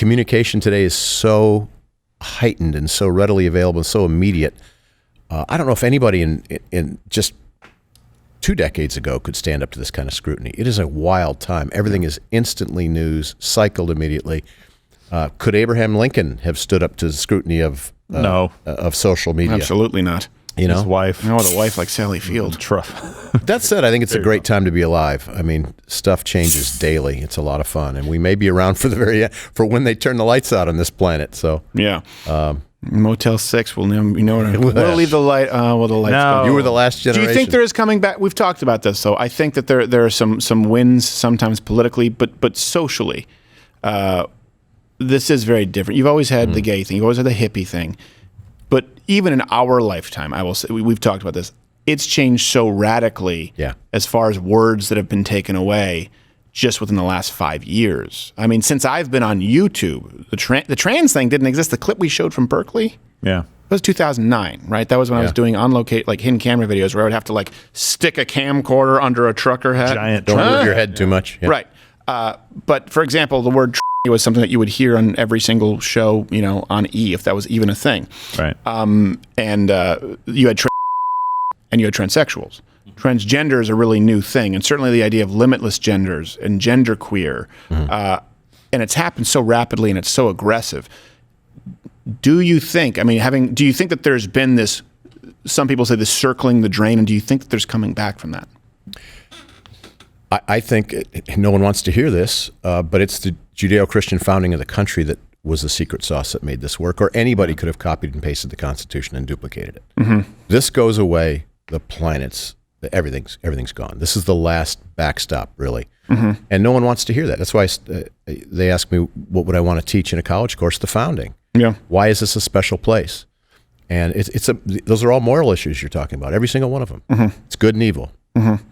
communication today is so heightened and so readily available and so immediate. I don't know if anybody in just 2 decades ago could stand up to this kind of scrutiny. It is a wild time. Everything is instantly news, cycled immediately. Could Abraham Lincoln have stood up to the scrutiny of social media? Absolutely not. You know, his wife. No, the wife like Sally Field. That said, I think it's a great time to be alive. I mean, stuff changes daily. It's a lot of fun, and we may be around for the very end, for when they turn the lights out on this planet. So yeah, Motel 6. We'll leave the light. The lights. No. Go. You were the last generation. Do you think there is coming back? We've talked about this, though. I think that there are some wins sometimes politically, but socially, this is very different. You've always had the gay thing. You've always had the hippie thing. But even in our lifetime, I will say, we've talked about this, it's changed so radically as far as words that have been taken away just within the last 5 years. I mean, since I've been on YouTube, the trans thing didn't exist. The clip we showed from Berkeley, it was 2009, right? That was when I was doing hidden camera videos where I would have to like stick a camcorder under a trucker hat. Giant. Don't move your head too much. Yeah. Right. But for example, the word it was something that you would hear on every single show, on E, if that was even a thing. Right. And you had and you had transsexuals. Transgender is a really new thing, and certainly the idea of limitless genders and genderqueer, and it's happened so rapidly and it's so aggressive. Do you think that there's been this? Some people say this circling the drain, and do you think that there's coming back from that? I think no one wants to hear this, but it's the Judeo-Christian founding of the country that was the secret sauce that made this work, or anybody could have copied and pasted the Constitution and duplicated it. Mm-hmm. This goes away, the planets, everything's gone. This is the last backstop, really. Mm-hmm. And no one wants to hear that. That's why they ask me, what would I want to teach in a college course? The founding. Yeah. Why is this a special place? And those are all moral issues you're talking about, every single one of them. Mm-hmm. It's good and evil. Mm-hmm.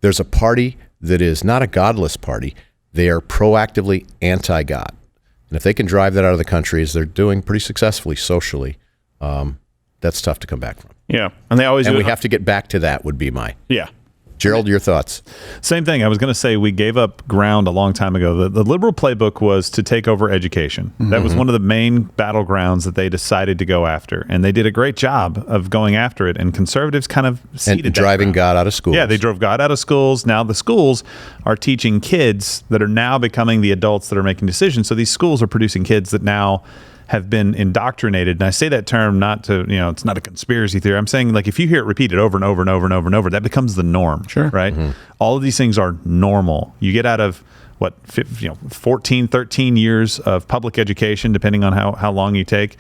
There's a party that is not a godless party. They are proactively anti-God. And if they can drive that out of the country, as they're doing pretty successfully socially, that's tough to come back from. Yeah. And we have to get back to that would be my... Yeah. Gerald, your thoughts? Same thing. I was going to say we gave up ground a long time ago. The liberal playbook was to take over education. Mm-hmm. That was one of the main battlegrounds that they decided to go after. And they did a great job of going after it. And conservatives kind of ceded and driving God out of schools. Yeah, they drove God out of schools. Now the schools are teaching kids that are now becoming the adults that are making decisions. So these schools are producing kids that now have been indoctrinated. And I say that term not to, it's not a conspiracy theory. I'm saying, like, if you hear it repeated over and over and over and over and over, that becomes the norm. Sure. Right? Mm-hmm. All of these things are normal. You get out of 14, 13 years of public education, depending on how long you take.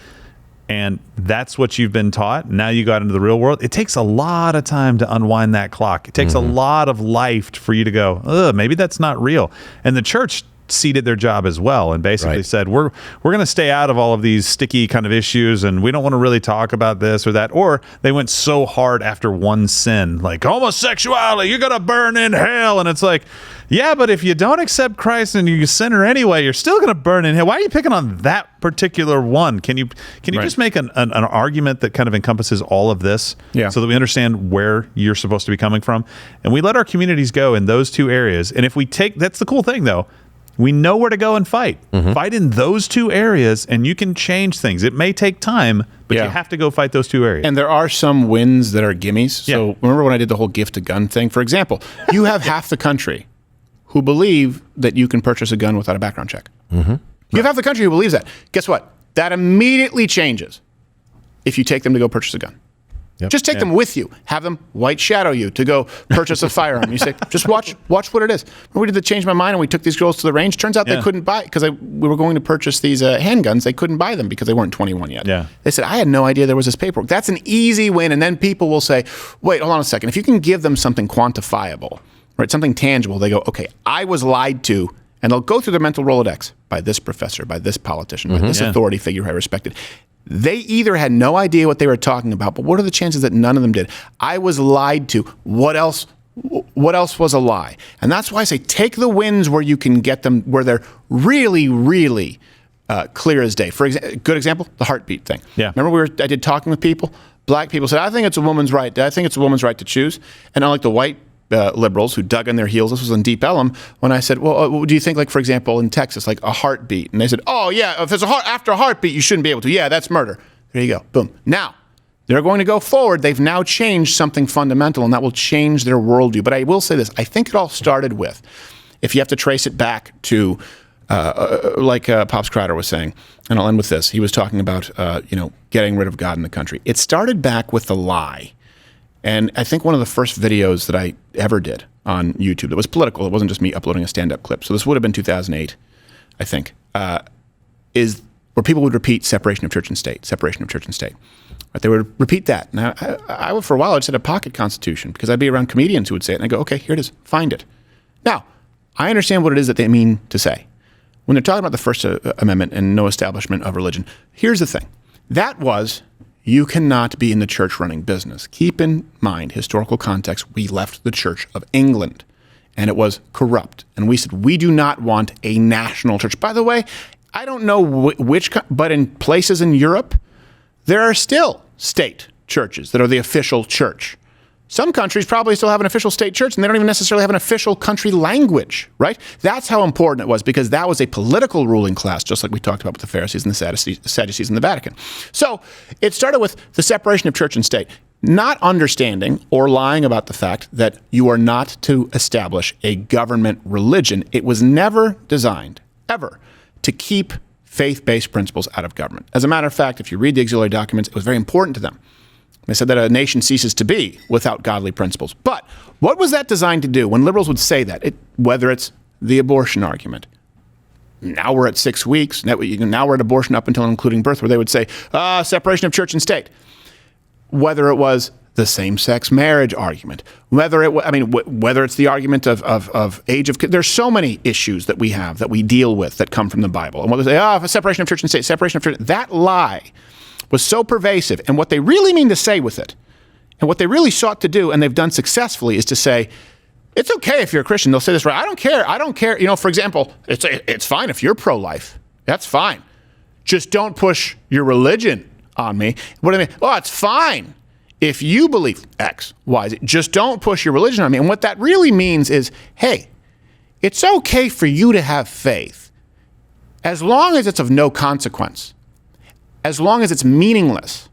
And that's what you've been taught. Now you got into the real world. It takes a lot of time to unwind that clock. It takes a lot of life for you to go, maybe that's not real. And the church ceded their job as well and basically said, we're going to stay out of all of these sticky kind of issues, and we don't want to really talk about this or that. Or they went so hard after one sin, like homosexuality, you're going to burn in hell. And it's like, yeah, but if you don't accept Christ and you're a sinner anyway, you're still going to burn in hell. Why are you picking on that particular one? Can you just make an argument that kind of encompasses all of this so that we understand where you're supposed to be coming from? And we let our communities go in those two areas. And if we that's the cool thing, though. We know where to go and fight. Mm-hmm. Fight in those two areas, and you can change things. It may take time, but you have to go fight those two areas. And there are some wins that are gimmies. So remember when I did the whole gift a gun thing? For example, you have half the country who believe that you can purchase a gun without a background check. Mm-hmm. You have half the country who believes that. Guess what? That immediately changes if you take them to go purchase a gun. Yep. Just take them with you. Have them white shadow you to go purchase a firearm. You say, just watch what it is. When we did the Change My Mind and we took these girls to the range, turns out they couldn't buy, because we were going to purchase these handguns. They couldn't buy them because they weren't 21 yet. Yeah. They said, I had no idea there was this paperwork. That's an easy win. And then people will say, wait, hold on a second. If you can give them something quantifiable, right, something tangible, they go, okay, I was lied to. And they'll go through their mental Rolodex by this professor, by this politician, by this authority figure I respected. They either had no idea what they were talking about, but what are the chances that none of them did? I was lied to. What else was a lie? And that's why I say take the wins where you can get them, where they're really, really clear as day. For good example, the heartbeat thing. Yeah. Remember I did talking with people? Black people said, I think it's a woman's right. I think it's a woman's right to choose. And unlike the white liberals who dug in their heels. This was in Deep Ellum when I said, well, do you think, like, for example, in Texas, like a heartbeat? And they said, oh, yeah, if there's after a heartbeat, you shouldn't be able to. Yeah, that's murder. There you go. Boom. Now, they're going to go forward. They've now changed something fundamental, and that will change their worldview. But I will say this. I think it all started with, if you have to trace it back to, like Pops Crowder was saying, and I'll end with this. He was talking about, getting rid of God in the country. It started back with the lie. And I think one of the first videos that I ever did on YouTube that was political, it wasn't just me uploading a stand-up clip, so this would have been 2008, I think, is where people would repeat separation of church and state, separation of church and state. Right? They would repeat that. Now, I would, for a while, I just had a pocket constitution because I'd be around comedians who would say it, and I'd go, okay, here it is, find it. Now, I understand what it is that they mean to say. When they're talking about the First Amendment and no establishment of religion, here's the thing. That was, you cannot be in the church running business. Keep in mind, historical context, we left the Church of England, and it was corrupt. And we said, we do not want a national church. By the way, I don't know which, but in places in Europe, there are still state churches that are the official church. Some countries probably still have an official state church, and they don't even necessarily have an official country language, right? That's how important it was, because that was a political ruling class, just like we talked about with the Pharisees and the Sadducees in the Vatican. So it started with the separation of church and state, not understanding or lying about the fact that you are not to establish a government religion. It was never designed, ever, to keep faith-based principles out of government. As a matter of fact, if you read the auxiliary documents, it was very important to them. They said that a nation ceases to be without godly principles. But what was that designed to do? When liberals would say that, whether it's the abortion argument, now we're at 6 weeks, now we're at abortion up until and including birth, where they would say, separation of church and state. Whether it was the same-sex marriage argument, whether it's the argument of age of kids. There's so many issues that we have, that we deal with, that come from the Bible. And whether they say, separation of church and state, separation of church, that lie was so pervasive. And what they really mean to say with it, and what they really sought to do, and they've done successfully, is to say, it's okay if you're a Christian. They'll say this, right? I don't care. For example, it's fine if you're pro-life. That's fine. Just don't push your religion on me. What do I mean? Oh, it's fine if you believe X, Y, Z. Just don't push your religion on me. And what that really means is, hey, it's okay for you to have faith as long as it's of no consequence. As long as it's meaningless,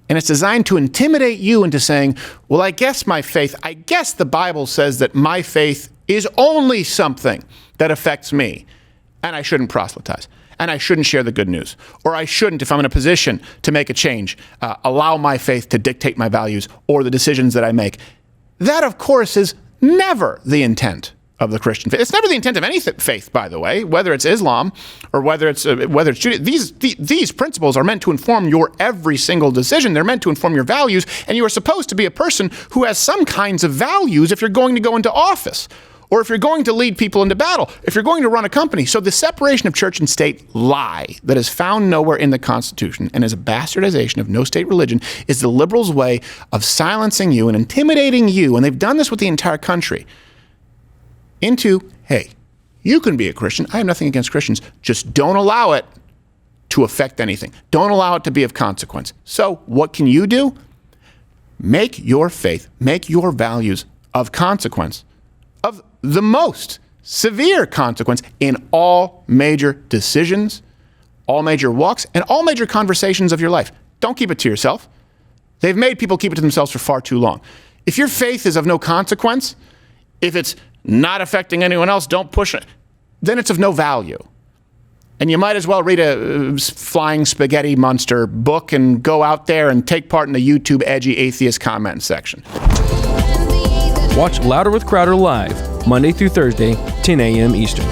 and it's designed to intimidate you into saying, well, I guess the Bible says that my faith is only something that affects me, and I shouldn't proselytize, and I shouldn't share the good news, or I shouldn't, if I'm in a position to make a change, allow my faith to dictate my values or the decisions that I make. That, of course, is never the intent of the Christian faith. It's never the intent of any faith, by the way, whether it's Islam or whether it's Judaism. These principles are meant to inform your every single decision. They're meant to inform your values, and you are supposed to be a person who has some kinds of values if you're going to go into office, or if you're going to lead people into battle, if you're going to run a company. So the separation of church and state lie that is found nowhere in the Constitution and is a bastardization of no state religion is the liberals' way of silencing you and intimidating you, and they've done this with the entire country, into, hey, you can be a Christian. I have nothing against Christians. Just don't allow it to affect anything. Don't allow it to be of consequence. So what can you do? Make your faith, make your values of consequence, of the most severe consequence in all major decisions, all major walks, and all major conversations of your life. Don't keep it to yourself. They've made people keep it to themselves for far too long. If your faith is of no consequence, if it's not affecting anyone else, don't push it, then it's of no value. And you might as well read a flying spaghetti monster book and go out there and take part in the YouTube edgy atheist comment section. Watch Louder with Crowder live, Monday through Thursday, 10 a.m. Eastern.